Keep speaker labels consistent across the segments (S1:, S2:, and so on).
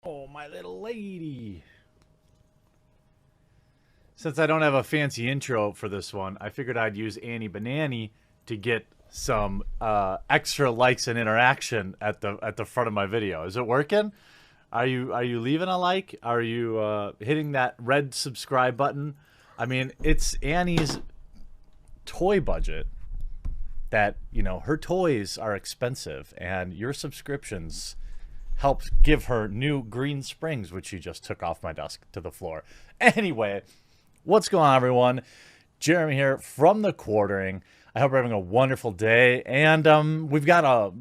S1: Oh, my little lady. Since I don't have a fancy intro for this one, I figured I'd use Annie Banani to get some extra likes and interaction at the front of my video. Is it working? Are you leaving a like? Are you hitting that red subscribe button? I mean, it's Annie's toy budget that, you know, her toys are expensive, and your subscriptions helped give her new green springs, which she just took off my desk to the floor. Anyway, what's going on, everyone? Jeremy here from The Quartering. I hope you're having a wonderful day, and we've got a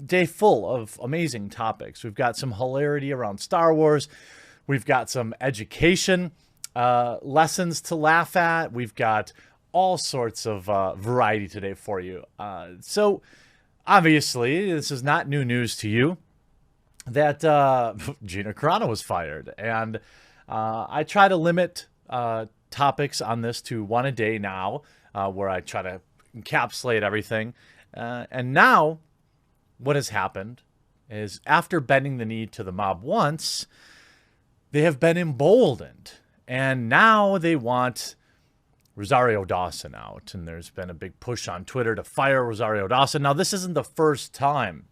S1: day full of amazing topics. We've got some hilarity around Star Wars. We've got some education lessons to laugh at. We've got all sorts of variety today for you. So, obviously, this is not new news to you that Gina Carano was fired. And I try to limit topics on this to one a day now, where I try to encapsulate everything. And now, what has happened is, after bending the knee to the mob once, they have been emboldened. And now they want Rosario Dawson out. And there's been a big push on Twitter to fire Rosario Dawson. Now, this isn't the first time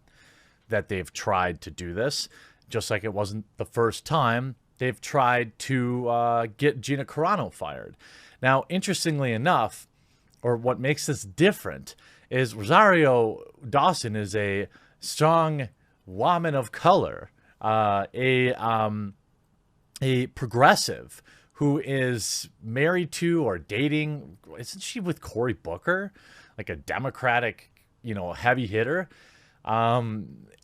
S1: that they've tried to do this, just like it wasn't the first time they've tried to get Gina Carano fired. Now, interestingly enough, or what makes this different, is Rosario Dawson is a strong woman of color, a progressive who is married to or dating, isn't she with Cory Booker, like a Democratic, you know, heavy hitter?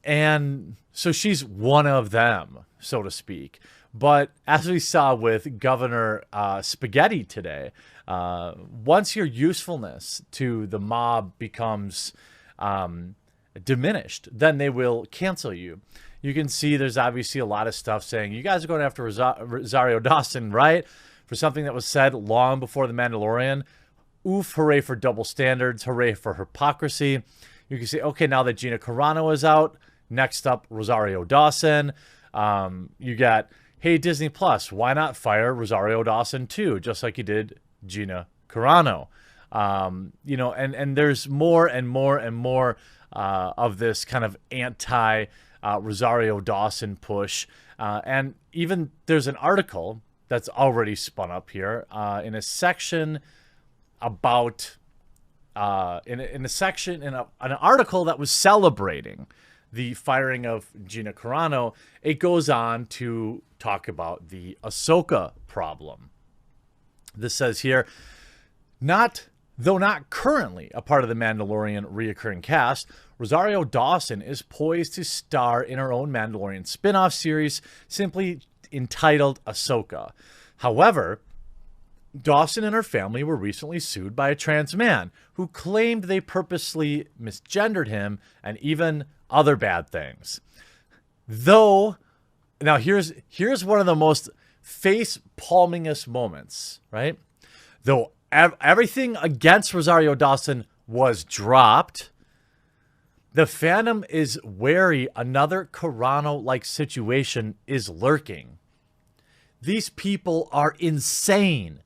S1: And so she's one of them, so to speak. But as we saw with Governor Spaghetti today, once your usefulness to the mob becomes diminished, then they will cancel you. You can see there's obviously a lot of stuff saying, you guys are going after Rosario Dawson, right? For something that was said long before The Mandalorian. Oof, hooray for double standards. Hooray for hypocrisy. You can say, okay, now that Gina Carano is out, next up, Rosario Dawson. You got, hey, Disney Plus, why not fire Rosario Dawson too, just like you did Gina Carano? You know, and there's more and more and more of this kind of anti Rosario Dawson push. And even there's an article that's already spun up here in a section about in an article that was celebrating the firing of Gina Carano. It goes on to talk about the Ahsoka problem. This says here, though not currently a part of the Mandalorian reoccurring cast, Rosario Dawson is poised to star in her own Mandalorian spin-off series, simply entitled Ahsoka. However, Dawson and her family were recently sued by a trans man who claimed they purposely misgendered him and even other bad things. Though, now here's one of the most face-palmingest moments, right? Though everything against Rosario Dawson was dropped, the fandom is wary another Carano-like situation is lurking. These people are insane.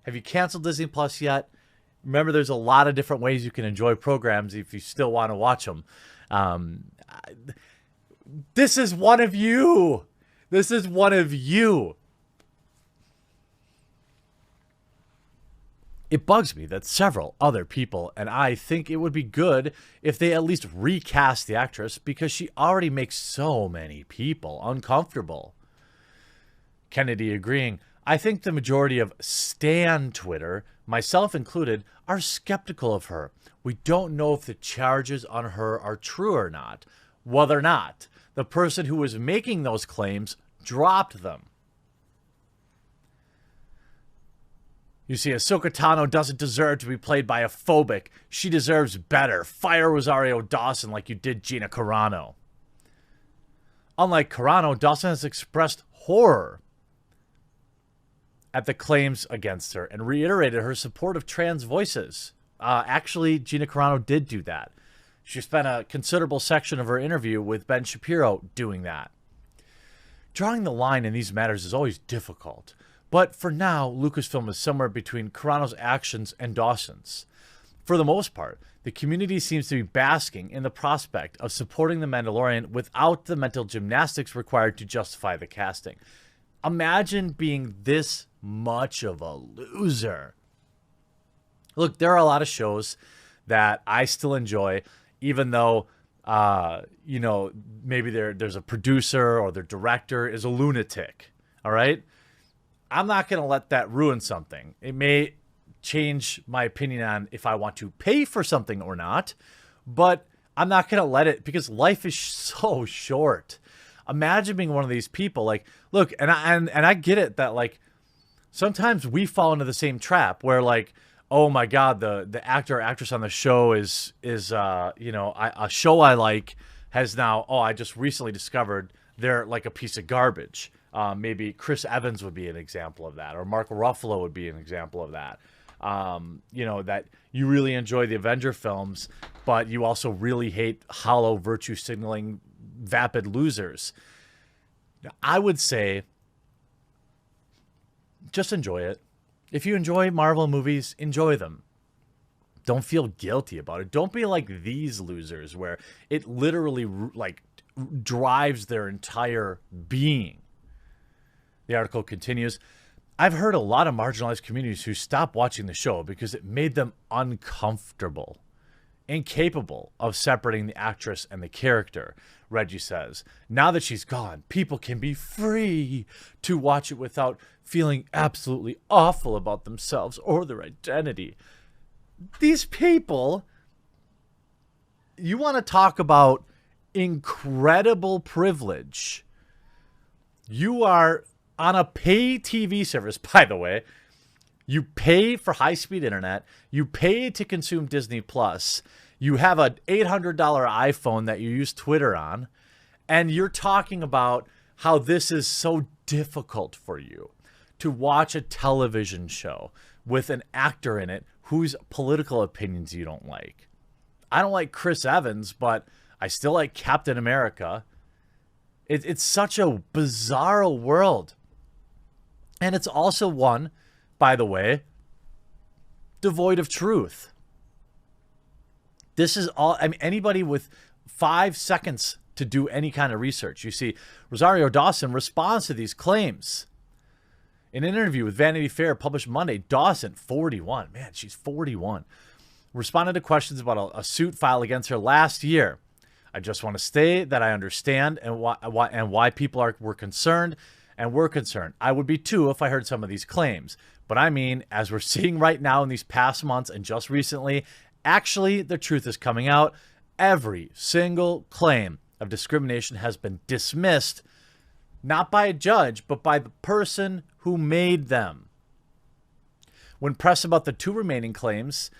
S1: Have you canceled Disney Plus yet? Remember, there's a lot of different ways you can enjoy programs if you still want to watch them. This is one of you. This is one of you. It bugs me that several other people and I think it would be good if they at least recast the actress, because she already makes so many people uncomfortable. Kennedy agreeing, I think the majority of Stan Twitter, myself included, are skeptical of her. We don't know if the charges on her are true or not. Whether or not the person who was making those claims dropped them. You see, Ahsoka Tano doesn't deserve to be played by a phobic. She deserves better. Fire Rosario Dawson like you did Gina Carano. Unlike Carano, Dawson has expressed horror at the claims against her and reiterated her support of trans voices. Actually, Gina Carano did do that. She spent a considerable section of her interview with Ben Shapiro doing that. Drawing the line in these matters is always difficult. But for now, Lucasfilm is somewhere between Carano's actions and Dawson's. For the most part, the community seems to be basking in the prospect of supporting The Mandalorian without the mental gymnastics required to justify the casting. Imagine being this much of a loser. Look, there are a lot of shows that I still enjoy, even though, you know, maybe there's a producer or their director is a lunatic, all right? I'm not going to let that ruin something. It may change my opinion on if I want to pay for something or not, but I'm not going to let it, because life is so short. Imagine being one of these people. Like, look, and I get it that, like, sometimes we fall into the same trap where, like, oh my God, the actor or actress on the show is you know, a show I like has now, oh, I just recently discovered they're like a piece of garbage. Maybe Chris Evans would be an example of that, or Mark Ruffalo would be an example of that. You know, that you really enjoy the Avenger films, but you also really hate hollow virtue signaling vapid losers. I would say just enjoy it. If you enjoy Marvel movies, enjoy them. Don't feel guilty about it. Don't be like these losers where it literally like drives their entire being. The article continues. I've heard a lot of marginalized communities who stopped watching the show because it made them uncomfortable, incapable of separating the actress and the character, Reggie says. Now that she's gone, people can be free to watch it without feeling absolutely awful about themselves or their identity. These people, you want to talk about incredible privilege. You are on a pay TV service, by the way. You pay for high-speed internet. You pay to consume Disney Plus. You have an $800 iPhone that you use Twitter on. And you're talking about how this is so difficult for you to watch a television show with an actor in it whose political opinions you don't like. I don't like Chris Evans, but I still like Captain America. It's such a bizarre world. And it's also one, by the way, devoid of truth. This is all, I mean, anybody with 5 seconds to do any kind of research. You see, Rosario Dawson responds to these claims. In an interview with Vanity Fair published Monday, Dawson, 41, man, she's 41, responded to questions about a suit filed against her last year. I just want to state that I understand and why people were concerned, and we're concerned. I would be too if I heard some of these claims. But I mean, as we're seeing right now in these past months and just recently, actually the truth is coming out. Every single claim of discrimination has been dismissed, not by a judge, but by the person who made them. When pressed about the 2 remaining claims,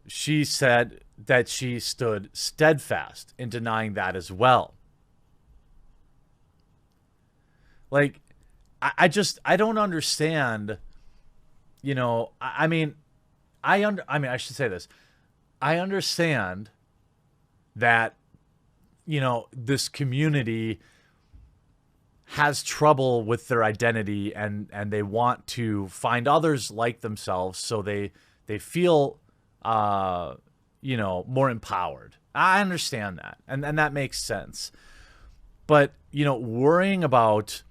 S1: she said that she stood steadfast in denying that as well. Like, I don't understand, you know, I should say this. I understand that, you know, this community has trouble with their identity and they want to find others like themselves so they feel, you know, more empowered. I understand that. And that makes sense. But, you know, worrying about,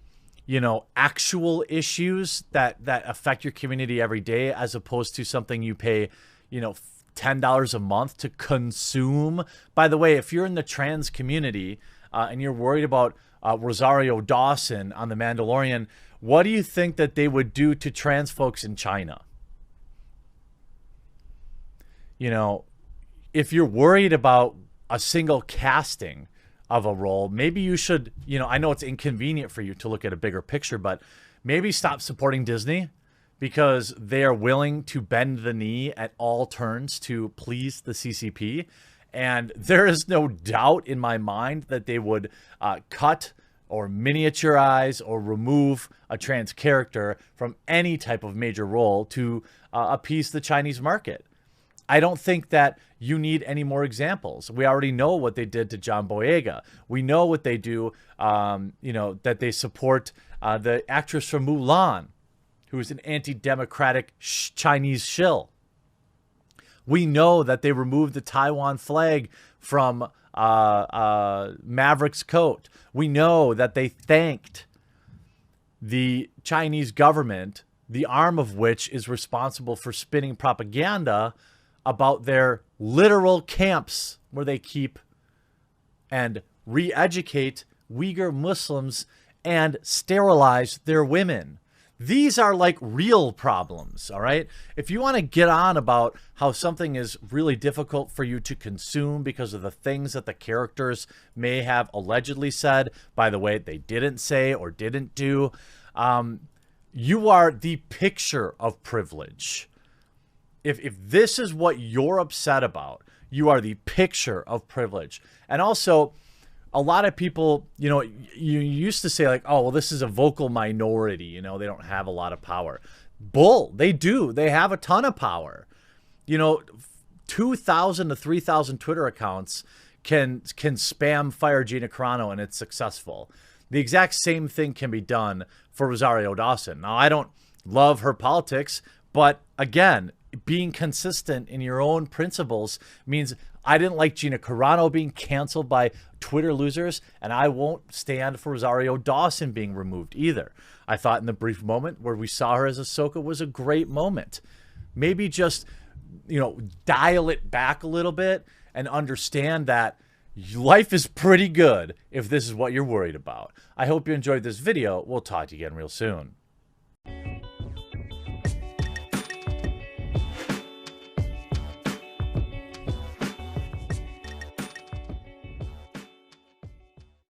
S1: you know, actual issues that affect your community every day, as opposed to something you pay, you know, $10 a month to consume. By the way, if you're in the trans community and you're worried about Rosario Dawson on The Mandalorian, what do you think that they would do to trans folks in China? You know, if you're worried about a single casting of a role, maybe you should, you know, I know it's inconvenient for you to look at a bigger picture, but maybe stop supporting Disney because they are willing to bend the knee at all turns to please the CCP. And there is no doubt in my mind that they would cut or miniaturize or remove a trans character from any type of major role to appease the Chinese market. I don't think that you need any more examples. We already know what they did to John Boyega. We know what they do, you know, that they support the actress from Mulan, who is an anti-democratic Chinese shill. We know that they removed the Taiwan flag from Maverick's coat. We know that they thanked the Chinese government, the arm of which is responsible for spinning propaganda about their literal camps where they keep and re-educate Uyghur Muslims and sterilize their women. These are like real problems, all right? If you want to get on about how something is really difficult for you to consume because of the things that the characters may have allegedly said, by the way, they didn't say or didn't do, you are the picture of privilege. If this is what you're upset about, you are the picture of privilege. And also, a lot of people, you know, you used to say like, oh, well, this is a vocal minority. You know, they don't have a lot of power. Bull. They do. They have a ton of power. You know, 2,000 to 3,000 Twitter accounts can spam fire Gina Carano and it's successful. The exact same thing can be done for Rosario Dawson. Now, I don't love her politics, but again, being consistent in your own principles means I didn't like Gina Carano being canceled by Twitter losers, and I won't stand for Rosario Dawson being removed either. I thought in the brief moment where we saw her as Ahsoka was a great moment. Maybe just, you know, dial it back a little bit and understand that life is pretty good if this is what you're worried about. I hope you enjoyed this video. We'll talk to you again real soon.